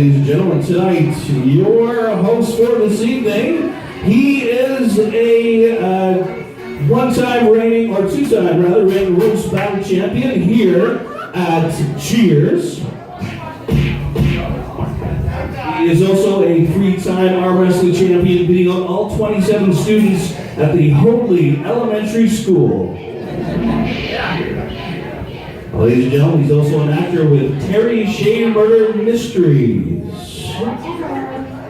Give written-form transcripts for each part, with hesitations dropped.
ladies and gentlemen, tonight, your host for this evening, he is a one-time reigning, or two-time rather, reigning roast battle champion here at Cheers. He is also a three-time arm wrestling champion, beating all 27 students at the Hoadley Elementary School. Ladies and gentlemen, he's also an actor with Terry Shane Murder Mysteries.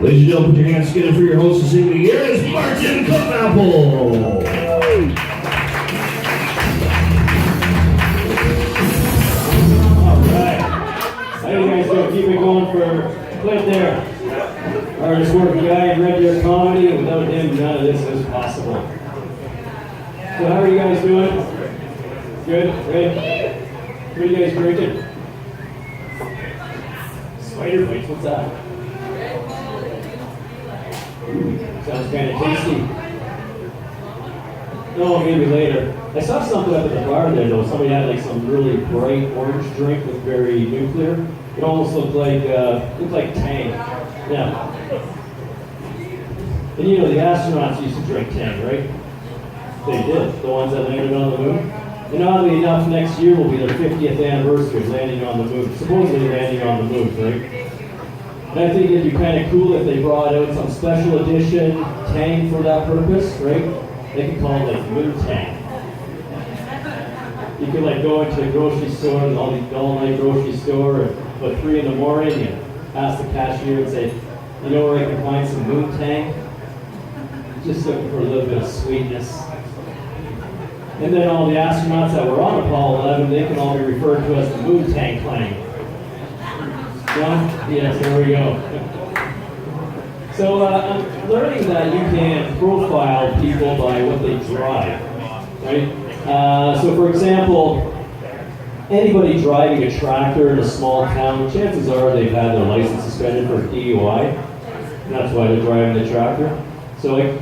Ladies and gentlemen, put your hands together for your host this evening. Here is Martin Kvapil. Alright. How you guys doing? Keep it going for Cliff there. Hardest working guy in regular comedy. Without him, none of this is possible. So how are you guys doing? Good? Great? What are you guys drinking? Spider bites, what's that? Ooh, sounds kind of tasty. No, maybe later. I saw something up at the bar there though. Somebody had like some really bright orange drink with very nuclear. It almost looked like Tang. Yeah. And you know the astronauts used to drink Tang, right? They did. The ones that landed on the moon. And oddly enough, next year will be their 50th anniversary of landing on the moon. Supposedly landing on the moon, right? And I think it'd be kind of cool if they brought out some special edition Tang for that purpose, right? They could call it like Moon Tang. You could like go into a grocery store, an all-night grocery store, at 3 in the morning, and ask the cashier and say, you know where I can find some Moon Tang? Just looking for a little bit of sweetness. And then all the astronauts that were on Apollo 11, they can all be referred to as the Moon Tang Clan. Yeah? Yes, there we go. So I'm learning that you can profile people by what they drive, right? So for example, anybody driving a tractor in a small town, chances are they've had their license suspended for DUI. And that's why they're driving the tractor. So I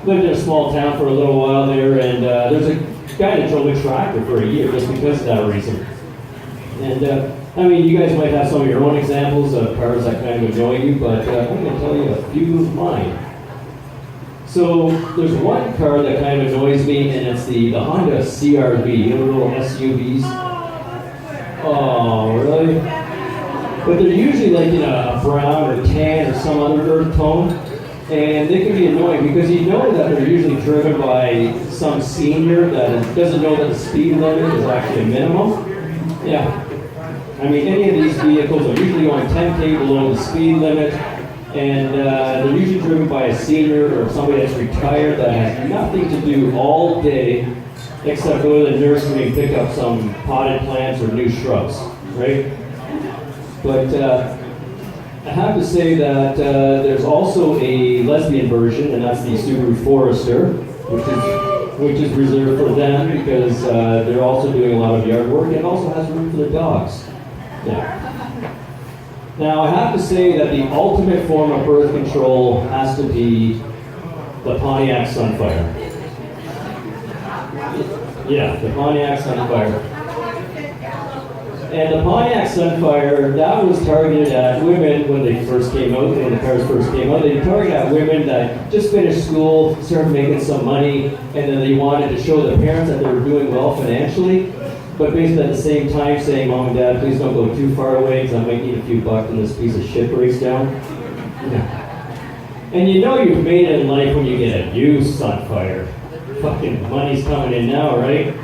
lived in a small town for a little while there, and there's a guy that drove a tractor for a year just because of that reason. And I mean, you guys might have some of your own examples of cars that kind of annoy you, but I'm going to tell you a few of mine. So there's one car that kind of annoys me, and it's the Honda CR-V, you know, the little SUVs. Oh, really? But they're usually like in a brown or tan or some other earth tone. And they can be annoying because you know that they're usually driven by some senior that doesn't know that the speed limit is actually a minimum. Yeah. I mean, any of these vehicles are usually going 10K below the speed limit, and they're usually driven by a senior or somebody that's retired that has nothing to do all day except go to the nursery and pick up some potted plants or new shrubs, right? But I have to say that there's also a lesbian version, and that's the Subaru Forester, which is reserved for them because they're also doing a lot of yard work, and it also has room for their dogs. Yeah. Now I have to say that the ultimate form of birth control has to be the Pontiac Sunfire. Yeah, the Pontiac Sunfire. And the Pontiac Sunfire, that was targeted at women when they first came out, when the cars first came out. They targeted at women that just finished school, started making some money, and then they wanted to show their parents that they were doing well financially, but basically at the same time saying, Mom and Dad, please don't go too far away because I might need a few bucks when this piece of shit breaks down. Yeah. And you know you've made it in life when you get a used Sunfire. Fucking money's coming in now, right?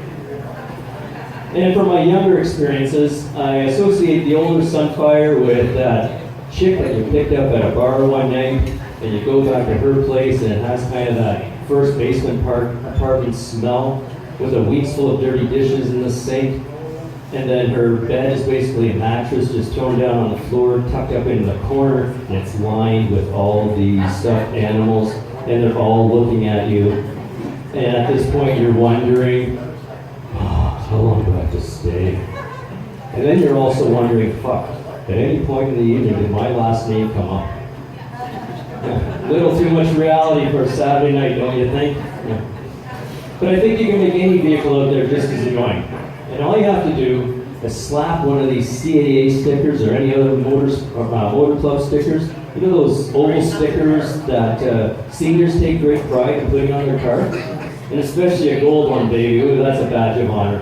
And from my younger experiences, I associate the older Sunfire with that chick that you picked up at a bar one night, and you go back to her place, and it has kind of that first basement apartment smell with a weeks full of dirty dishes in the sink, and then her bed is basically a mattress just thrown down on the floor, tucked up in the corner, and it's lined with all these stuffed animals, and they're all looking at you. And at this point, you're wondering, how long do I have to stay? And then you're also wondering, fuck, at any point in the evening did my last name come up? Yeah. Little too much reality for a Saturday night, don't you think? Yeah. But I think you can make any vehicle out there just as annoying. And all you have to do to slap one of these CAA stickers or any other motor club stickers. You know those oval stickers that seniors take great pride in putting on their car? And especially a gold one, baby. Ooh, that's a badge of honor.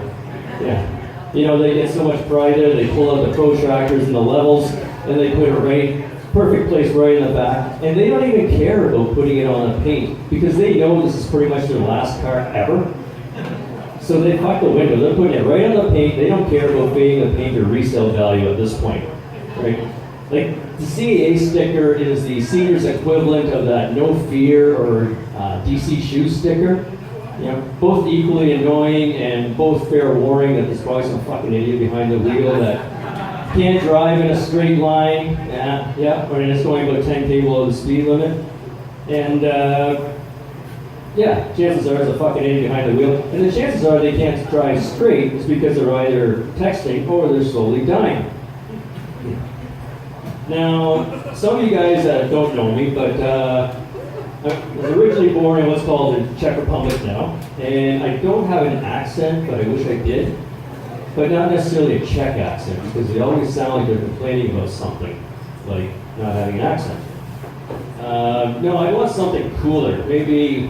Yeah. You know, they get so much pride there, they pull out the protractors and the levels, and they put it right, perfect place right in the back. And they don't even care about putting it on the paint, because they know this is pretty much their last car ever. So they fuck the window, they're putting it right on the paint, they don't care about paying the paint or resale value at this point. Right? Like, the CAA sticker is the senior's equivalent of that No Fear or DC Shoe sticker. You know, both equally annoying and both fair warning that there's probably some fucking idiot behind the wheel that can't drive in a straight line, or it's going about 10 km below the speed limit. And chances are there's a fucking idiot behind the wheel. And the chances are they can't drive straight is because they're either texting or they're slowly dying. Now, some of you guys don't know me, but I was originally born in what's called the Czech Republic now, and I don't have an accent, but I wish I did. But not necessarily a Czech accent, because they always sound like they're complaining about something, like not having an accent. No, I want something cooler, maybe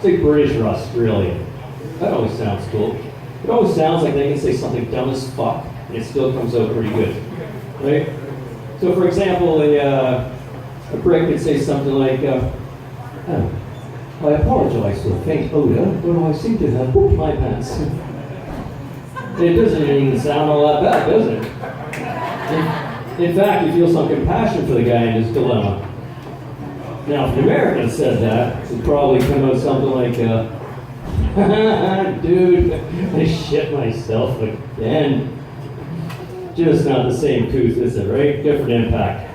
say British or Australian. That always sounds cool. It always sounds like they can say something dumb as fuck, and it still comes out pretty good, right? So for example, a Brit could say something like, I apologize for the faint odor, but I seem to have pooped my pants. It doesn't even sound all that bad, does it? In fact, you feel some compassion for the guy in his dilemma. Now, if an American said that, it would probably come out something like, dude, I shit myself again. Just not the same couth, is it, right? Different impact.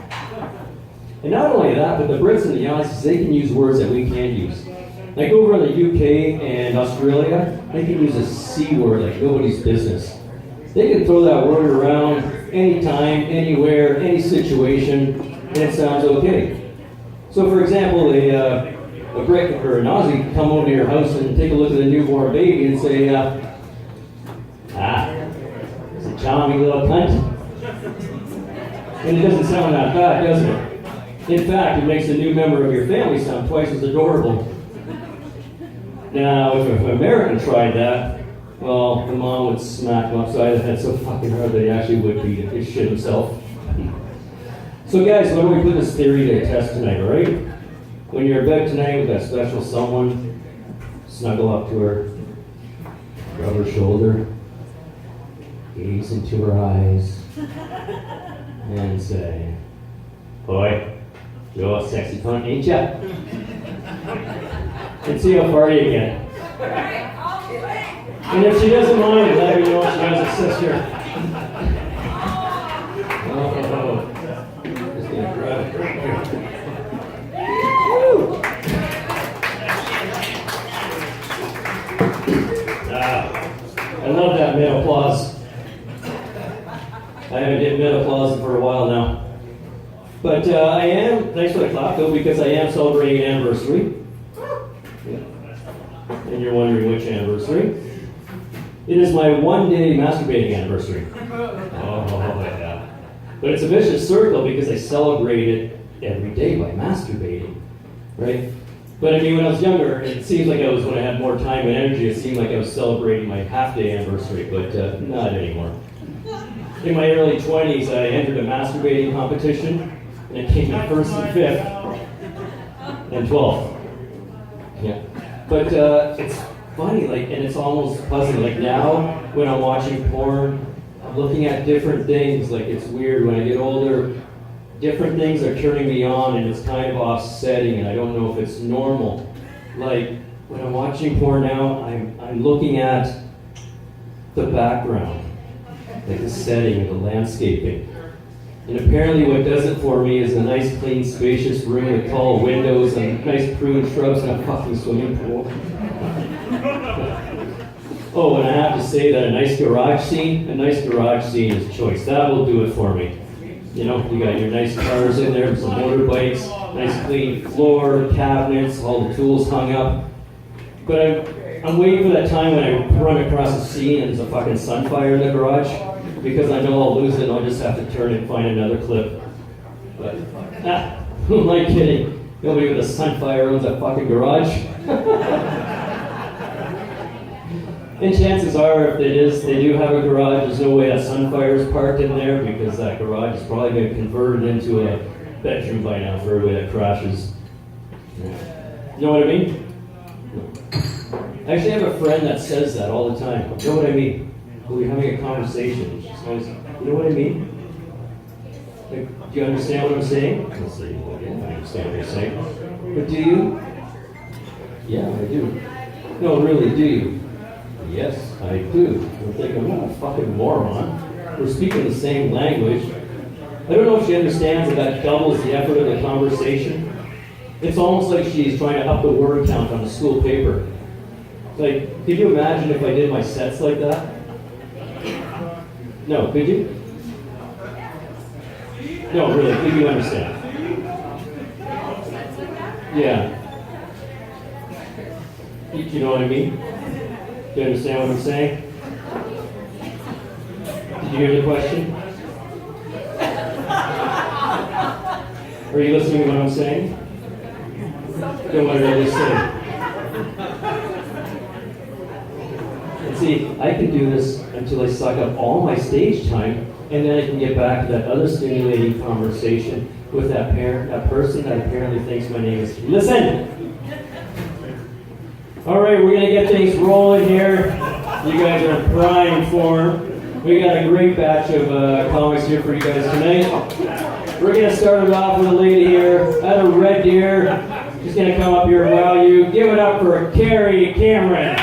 And not only that, but the Brits and the Aussies, they can use words that we can't use. Like over in the UK and Australia, they can use a C word like nobody's business. They can throw that word around anytime, anywhere, any situation, and it sounds okay. So for example, a Brit or an Aussie can come over to your house and take a look at the newborn baby and say, it's a charming little cunt. And it doesn't sound that bad, does it? In fact, it makes a new member of your family sound twice as adorable. Now, if an American tried that, well, the mom would smack him upside the head so fucking hard that he actually would beat his shit himself. So guys, why don't we put this theory to a test tonight, all right? When you're in bed tonight with that special someone, snuggle up to her, rub her shoulder, gaze into her eyes, and say, "Boy, you're a sexy cunt, ain't ya?" And see how far you get. And if she doesn't mind, let her know she has a sister. Just gonna grab a drink here. Woo! I love that mid applause. I haven't hit mid applause for a while now. But I am, thanks for the clap though, because I am celebrating an anniversary. Yeah. And you're wondering which anniversary. It is my 1-day masturbating anniversary. Oh, yeah. But it's a vicious circle because I celebrate it every day by masturbating, right? But I mean, when I was younger, it seems like when I had more time and energy, it seemed like I was celebrating my half-day anniversary, but not anymore. In my early 20s, I entered a masturbating competition, and I came in first and fifth, and 12th. Yeah. But it's funny, and it's almost puzzling. Like now, when I'm watching porn, I'm looking at different things. Like it's weird. When I get older, different things are turning me on, and it's kind of offsetting, and I don't know if it's normal. Like when I'm watching porn now, I'm looking at the background, like the setting, the landscaping. And apparently what does it for me is a nice, clean, spacious room with tall windows and nice pruned shrubs and a fucking swimming pool. Oh, and I have to say that a nice garage scene is choice. That will do it for me. You know, you got your nice cars in there, some motorbikes, nice clean floor, cabinets, all the tools hung up. But I'm waiting for that time when I run across a scene and there's a fucking sunfire in the garage. because I know I'll lose it and I'll just have to turn and find another clip. But, who am I kidding? Nobody with a Sunfire owns a fucking garage. And chances are, if they do have a garage, there's no way that Sunfire is parked in there because that garage is probably going to convert it into a bedroom by now for everybody that crashes. You know what I mean? I actually have a friend that says that all the time. You know what I mean? We're having a conversation. She's always, you know what I mean? Like, do you understand what I'm saying? I'll say, well, yeah, I understand what you're saying. But do you? Yeah, I do. No, really, do you? Yes, I do. I'm thinking, I'm not a fucking moron. We're speaking the same language. I don't know if she understands that that doubles the effort of the conversation. It's almost like she's trying to up the word count on the school paper. Like, could you imagine if I did my sets like that? No, could you? No, really, could you understand? Yeah. You know what I mean? Do you understand what I'm saying? Did you hear the question? Are you listening to what I'm saying? Then what did I just say? And see, I can do this until I suck up all my stage time, and then I can get back to that other stimulating conversation with that parent, that person that apparently thinks my name is. Listen! All right, we're gonna get things rolling here. You guys are in prime form. We got a great batch of comics here for you guys tonight. We're gonna start it off with a lady here out of Red Deer. She's gonna come up here and wow you. Give it up for Carrie Cameron.